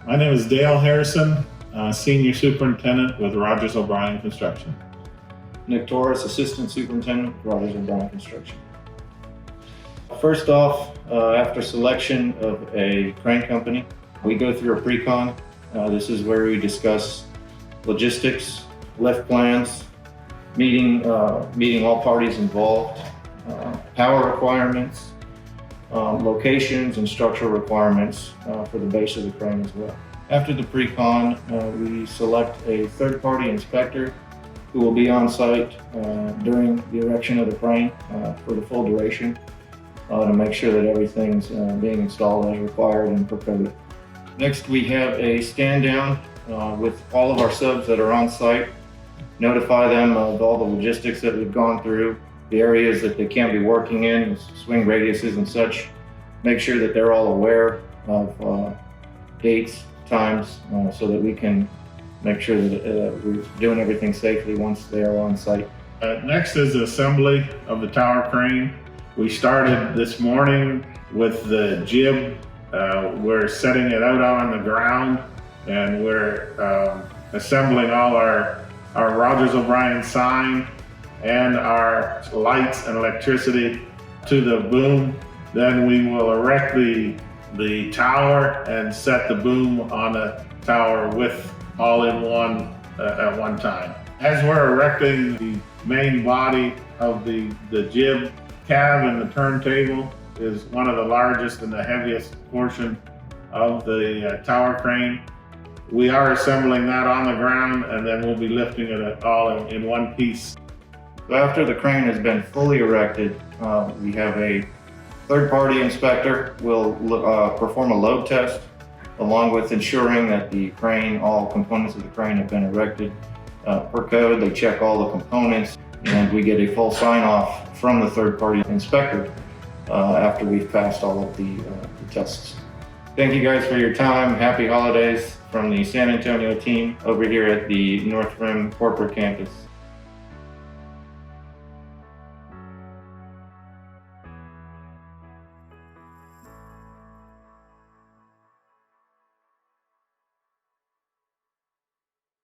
My name is Dale Harrison, Senior Superintendent with Rogers O'Brien Construction. Nick Torres, Assistant Superintendent, Rogers O'Brien Construction. First off, after selection of a crane company, we go through a pre-con. This is where we discuss logistics, lift plans, meeting all parties involved, power requirements, locations and structural requirements for the base of the crane as well. After the pre-con, we select a third-party inspector who will be on site during the erection of the crane for the full duration to make sure that everything's being installed as required and per code. Next, we have a stand down with all of our subs that are on site, notify them of all the logistics that we've gone through, the areas that they can't be working in, swing radiuses and such, make sure that they're all aware of dates, times, so that we can make sure that we're doing everything safely once they are on site. Next is the assembly of the tower crane. We started this morning with the jib. We're setting it out on the ground, and we're assembling all our Rogers O'Brien sign and our lights and electricity to the boom. Then we will erect the tower and set the boom on the tower with all in one at one time. As we're erecting the main body of the jib, cab and the turntable is one of the largest and the heaviest portion of the tower crane. We are assembling that on the ground, and then we'll be lifting it all in one piece. So after the crane has been fully erected, we have a third-party inspector will perform a load test, along with ensuring that the crane, all components of the crane have been erected per code. They check all the components, and we get a full sign-off from the third-party inspector after we've passed all of the tests. Thank you guys for your time. Happy holidays from the San Antonio team over here at the North Rim Corporate Campus.